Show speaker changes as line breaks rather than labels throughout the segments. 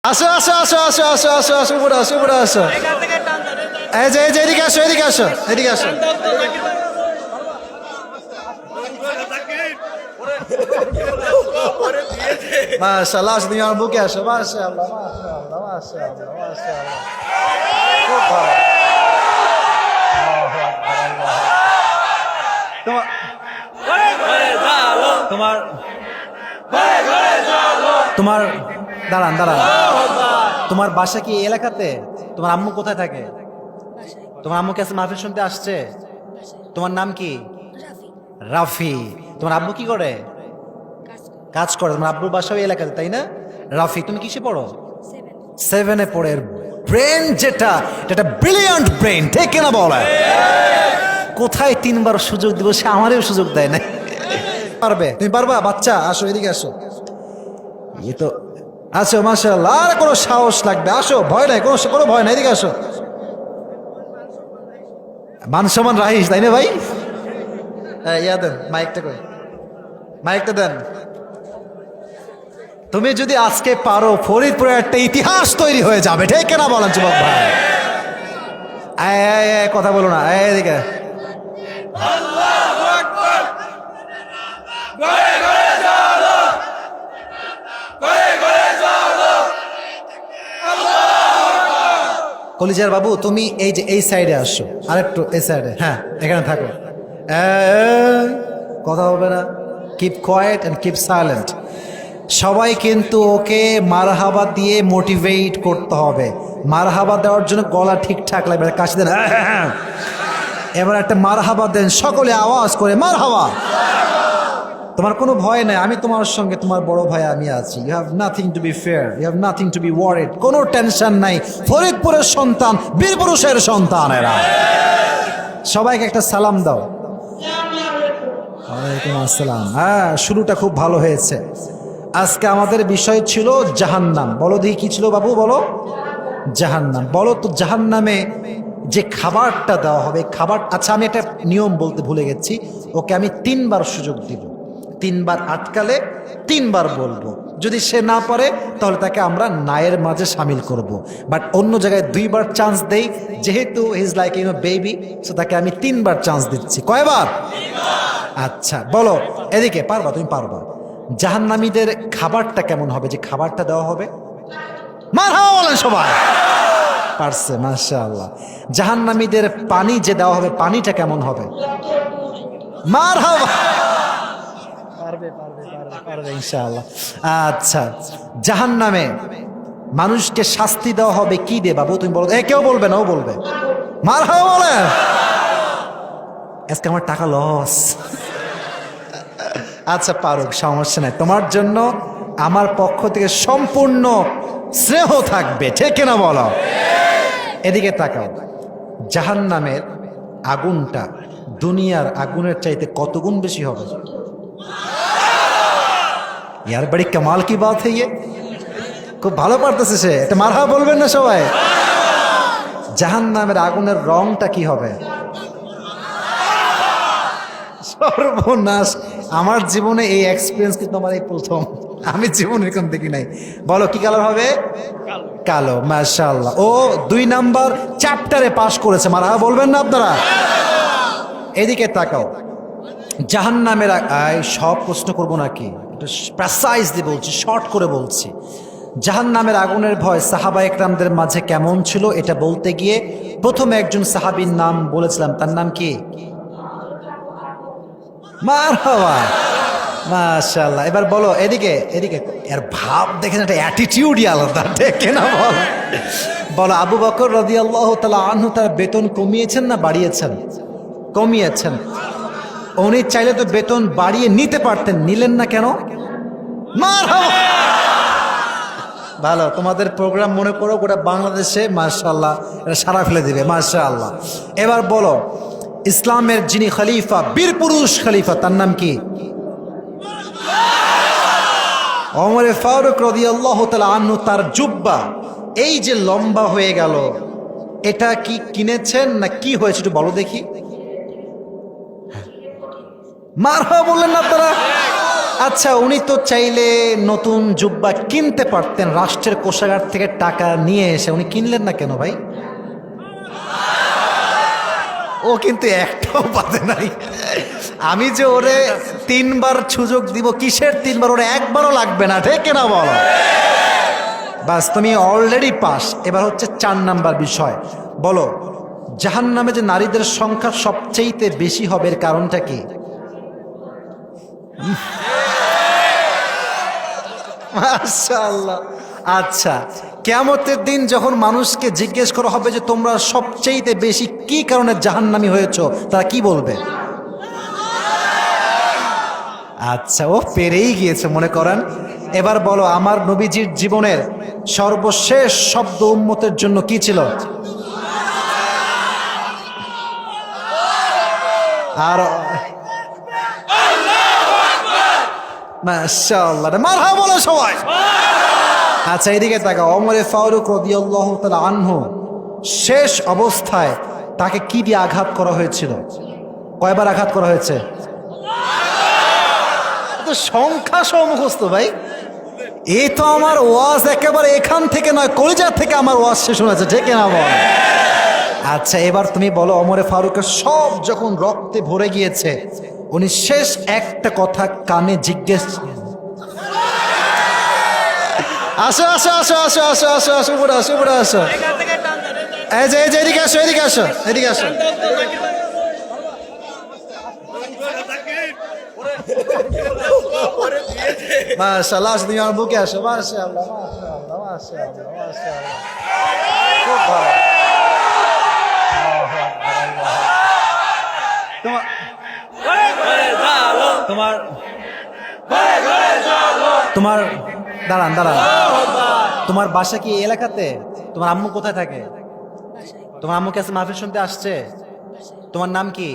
আসো আসো আসো আসো আসো আসো আসো উপরে আসো উপরে আসো। এই যে এদিকে আসো এদিকে আসো এদিকে আসো। মাশাআল্লাহ আসো, তুমি আমার বুকে আসো। মাশাআল্লাহ মাশাআল্লাহ মাশাআল্লাহ মাশাআল্লাহ, খুব ভালো। তোমার তোমার তোমার দাঁড়ান দাঁড়ান, তোমার বাসা কি এই এলাকাতে? তোমার আম্মু কোথায় থাকে? তোমার আম্মু কি আজকে মাহফিল শুনতে আসছে? তোমার নাম কি? রাফি। তোমার আব্বু কি করে? কাজ করে। তোমার আব্বুর বাসা ওই এলাকাতে, তাই না? রাফি, তুমি কিসে পড়ো? 7-এ পড়ে। ব্রেন যেটা, এটা ব্রিলিয়ান্ট ব্রেন, ঠিক কিনা বলে? কোথায় 3বার সুযোগ দিব, সে আমারও সুযোগ দেয় না। পারবে, তুমি পারবা? বাচ্চা আসো এদিকে আসো। এই তো আসো, মাশাআল্লাহ। আর কোনো সাহস লাগবে, আসো, ভয় নাই, কোনো ভয় নাই, এদিকে আসো। মান সম্মান রাহিস, তাই না ভাই? ইয়া দেন মাইকটা, কই মাইকটা দেন। তুমি যদি আজকে পারো, ফরিদপুরে একটা ইতিহাস তৈরি হয়ে যাবে, ঠিক কিনা বলেন যুবক ভাই? কথা বলো না, এদিকে। কলিজার বাবু, তুমি এই যে এই সাইডে আসো, আরেকটু এই সাইডে, হ্যাঁ এখানে থাকো। কথা হবে না, keep quiet and keep silent. সবাই কিন্তু ওকে মারহাবা দিয়ে মোটিভেট করতে হবে। মারহাবা দেওয়ার জন্য গলা ঠিকঠাক লাগবে, কাশি দেন। এবার একটা মারহাবা দেন সকলে আওয়াজ করে, মারহাবা। তোমার কোনো ভয় নাই, আমি তোমার সঙ্গে, তোমার বড় ভাই আমি আছি। You have nothing to be fear, you have nothing to be worried. কোনো টেনশন নাই। ফরিদপুরের সন্তান, বীরপুরুষের সন্তান এরা। সবাইকে একটা সালাম দাও। ওয়ালাইকুম আসসালাম। হ্যাঁ, শুরুটা খুব ভালো হয়েছে। আজকে আমাদের বিষয় ছিল জাহান্নাম। বলো দেখি কি ছিল বাবু, বলো। জাহান্নাম। বলো তো জাহান্নামে যে খাবারটা দেওয়া হবে, খাবার, আচ্ছা আমি একটা নিয়ম বলতে ভুলে গেছি। ওকে আমি 3বার সুযোগ দিব। 3বার আটকালে 3বার বলবো। যদি সে না পারে তাহলে তাকে আমরা নায়ের মাঝে সামিল করব। বাট অন্য জায়গায় 2বার চান্স দেই, যেহেতু ইজ লাইক বেবি, সো তাকে আমি 3বার চান্স দিচ্ছি। কয়বার? আচ্ছা বলো, এদিকে পারবা, তুমি পারবা। জাহান্নামীদের খাবারটা কেমন হবে, যে খাবারটা দেওয়া হবে? মারহাবা বলেন সবাই। পারছে, মাশাআল্লাহ। জাহান্নামীদের পানি যে দেওয়া হবে, পানিটা কেমন হবে? মারহাবা। পারবে পারবে পারবে পারবে ইনশাআল্লাহ। আচ্ছা, জাহান্নামে মানুষকে শাস্তি দেওয়া হবে কি দিয়ে বাবু, তুমি বলো। কেউ বলবে না, ও বলবে। মারহাবা বলে। আজকে আমার টাকা লস। আচ্ছা পারুক, সমস্যা নাই। তোমার জন্য আমার পক্ষ থেকে সম্পূর্ণ স্নেহ থাকবে, ঠিক না বলো? এদিকে তাকাও। জাহান্নামের আগুনটা দুনিয়ার আগুনের চাইতে কত গুণ বেশি হবে? ইয়ার বড়ি কামাল কি বাত है ये। খুব ভালো পারতেছে সে, এটা মারহাবা বলবেন না সবাই? জাহান্নামের আগুনের রংটা কি হবে? সর্বনাশ, আমার জীবনে এই এক্সপিরিয়েন্স কিন্তু আমার এই প্রথম। আমি জীবনে এরকম দেখি নাই। বলো কি কালার হবে? কালো। মাশাআল্লাহ, ও 2 নাম্বার চ্যাপ্টারে পাশ করেছে। মারহাবা বলবেন না আপনারা? এদিকে তাকাও। জাহান্নামের সব প্রশ্ন করব নাকি, এটা প্রেসাইজলি বলছি, শর্ট করে বলছি। জাহান্নামের আগুনের ভয় সাহাবা একরামদের মাঝে কেমন ছিল এটা বলতে গিয়ে প্রথমে একজন সাহাবীর নাম বলেছিলাম, তার নাম কি? মারহাবা, মাশাআল্লাহ। এবার বলো এদিকে এদিকে। এর ভাব দেখেন, একটা অ্যাটিটিউডই আলাদা, দেখে না? বলো আবু বকর রাদিয়াল্লাহু তাআলা আনহু তার বেতন কমিয়েছেন না বাড়িয়েছেন? কমিয়েছেন। উনি চাইলে তো বেতন বাড়িয়ে নিতে পারতেন, নিলেন না কেন? মারহাবা। ভালো, তোমাদের প্রোগ্রাম মনে করো গোটা বাংলাদেশে মাশাআল্লাহ এটা সারা ফেলে দিবে, মাশাআল্লাহ। এবার বলো ইসলামের যিনি খলিফা, বীরপুরুষ খলিফা, তার নাম কি? ওমর ফারুক রাদিয়াল্লাহু তাআলা আনহু। তার জুব্বা এই যে লম্বা হয়ে গেল, এটা কি কিনেছেন না কি হয়েছে একটু বলো দেখি। মারহাবা বললেন না আপনারা? আচ্ছা, উনি তো চাইলে নতুন জুব্বা কিনতে পারতেন, রাষ্ট্রের কোষাগার থেকে টাকা নিয়ে এসে। উনি কিনলেন না কেন ভাই? ও কিন্তু একটাও পাতে নাই। আমি যে ওরে 3 বার সুযোগ দিব, কিসের 3 বার? ওরে একবারও লাগবে না, ঠিক না বলো? বাস, তুমি অলরেডি পাস। এবার হচ্ছে 4 নাম্বার বিষয়। বলো, জাহান্নামে যে নারীদের সংখ্যা সবচেয়ে বেশি হবে এর কারণটা কি? মাশাআল্লাহ। আচ্ছা, কিয়ামতের দিন যখন মানুষকে জিজ্ঞেস করা হবে যে তোমরা সবচেয়ে বেশি কি কারণে জাহান্নামী হয়েছো, তারা কি বলবে? আচ্ছা, ও পেরেই গিয়েছে মনে করেন। এবার বলো, আমার নবীজির জীবনের সর্বশেষ শব্দ উম্মতের জন্য কি ছিল? আর মাশাআল্লাহ, মারহাবা বলো সবাই। আচ্ছা, এদিকে তাকাও। ওমর ফারুক রাদিয়াল্লাহু তাআলা আনহু শেষ অবস্থায় তাকে কি দিয়ে আঘাত করা হয়েছিল? কয়বার আঘাত করা হয়েছে? তো সংখ্যা সহ মুখস্থ ভাই। এই তো আমার ওয়াজ একেবারে এখান থেকে নয়, কলিজা থেকে আমার ওয়াজ শেষ হয়েছে, ঠিক না বল? আচ্ছা, এবার তুমি বলো, ওমর ফারুকের সব যখন রক্তে ভরে গিয়েছে, উনি শেষ একটা কথা কানে জিজ্ঞেস, আসো আসো আসো আসো আসো আসো আসো উপরে আসো, উপরে আসো। এই যে এদিকে আসো, এদিকে আসো, এদিকে আসো। মাশাআল্লাহ, তুমি আমার বুকে আসো। মাশাআল্লাহ, মাশাআল্লাহ, মাশাআল্লাহ, মাশাআল্লাহ, খুব ভালো। তোমার তোমার দাঁড়ান দাঁড়ান, তোমার বাসা কি এই এলাকাতে? তোমার আম্মু কোথায় থাকে? তোমার আম্মু কাছে মাহফিল শুনতে আসছে? তোমার নাম কি?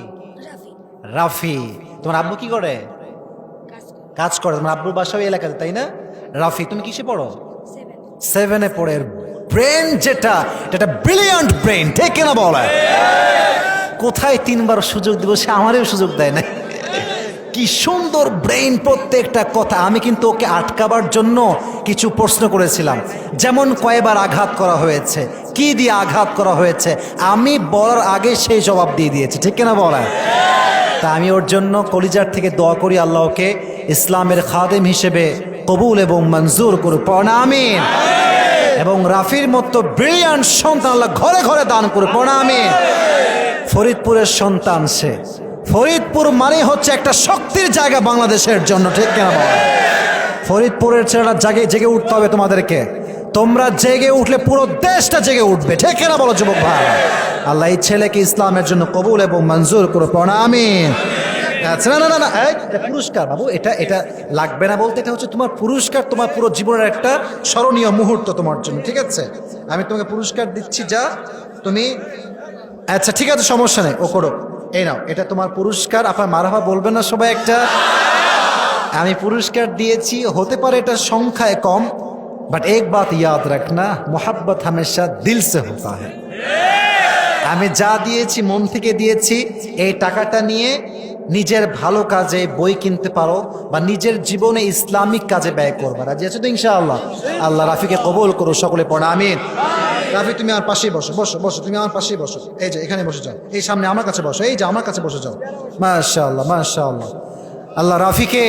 রাফি। তোমার আব্বু কি করে? কাজ করে। তোমার আব্বুর বাসা ওই এলাকাতে, তাই না? রাফি, তুমি কিসে পড়ো? 7-এ পড়ে। ব্রেন যেটা, এটা ব্রিলিয়ান্ট ব্রেন, ঠিক কিনা বলে? কোথায় 3 বার সুযোগ দিব, সে আমারও সুযোগ দেয় না। কি সুন্দর ব্রেইন, প্রত্যেকটা কথা। আমি কিন্তু ওকে আটকাবার জন্য কিছু প্রশ্ন করেছিলাম, যেমন কয়বার আঘাত করা হয়েছে, কি দিয়ে আঘাত করা হয়েছে, আমি বলার আগে সেই জবাব দিয়ে দিয়েছে, ঠিক কিনা বলা? তা আমি ওর জন্য কলিজার থেকে দোয়া করি, আল্লাহ ওকে ইসলামের খাদেম হিসেবে কবুল এবং মঞ্জুর করুক, পড়া আমিন। এবং রাফির মতো ব্রিলিয়ান্ট সন্তান আল্লাহ ঘরে ঘরে দান করুক, পড়া আমিন। ফরিদপুরের সন্তান সে। ফরিদপুর মানে হচ্ছে একটা শক্তির জায়গা বাংলাদেশের জন্য, ঠিক কিনা বল? ফরিদপুরের ছেলেরা জেগে উঠতে হবে তোমাদেরকে। তোমরা জেগে উঠলে পুরো দেশটা জেগে উঠবে, ঠিক কিনা বলো যুবক ভাই? আল্লাহ এই ছেলেকে ইসলামের জন্য কবুল এবং মঞ্জুর করো, পড়া আমিন। আচ্ছা, না না না না, এটা পুরস্কার বাবু, এটা এটা লাগবে না বলতে, এটা হচ্ছে তোমার পুরস্কার, তোমার পুরো জীবনের একটা স্মরণীয় মুহূর্ত তোমার জন্য, ঠিক আছে? আমি তোমাকে পুরস্কার দিচ্ছি, যা তুমি। আচ্ছা ঠিক আছে, সমস্যা নেই, ও করো। এই নাও, এটা তোমার পুরস্কার। আপনার মারহাবা বলবেন না সবাই একটা? আমি পুরস্কার দিয়েছি, হতে পারে এটা সংখ্যায় কম, বাট এক বাত ইয়াদ রাখনা, মোহাব্বত হামেশা দিল সে হোতা হ্যায়। আমি যা দিয়েছি মন থেকে দিয়েছি। এই টাকাটা নিয়ে নিজের ভালো কাজে বই কিনতে পারো, বা নিজের জীবনে ইসলামিক কাজে ব্যয় করবা। রাজি আছো তো ইনশাআল্লাহ? আল্লাহ রাফিকে কবুল করো, সকলে পড়া আমিন। রাফি, তুমি আমার পাশেই বসো, বসো বসো, তুমি আমার পাশেই বসো। এই যে এখানে বসে যাও, এই সামনে আমার কাছে বসো, এই যে আমার কাছে বসে যাও। মাশাআল্লাহ, মাশাআল্লাহ। আল্লাহ রাফিকে,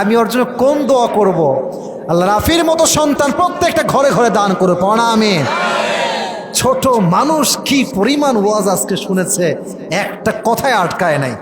আমি ওর জন্য কোন দোয়া করব? আল্লাহ রাফির মতো সন্তান প্রত্যেকটা ঘরে ঘরে দান করো, পড়া আমিন। ছোট মানুষ কি পরিমাণ ওয়াজ আজকে শুনেছে, একটা কথায় আটকায় নাই।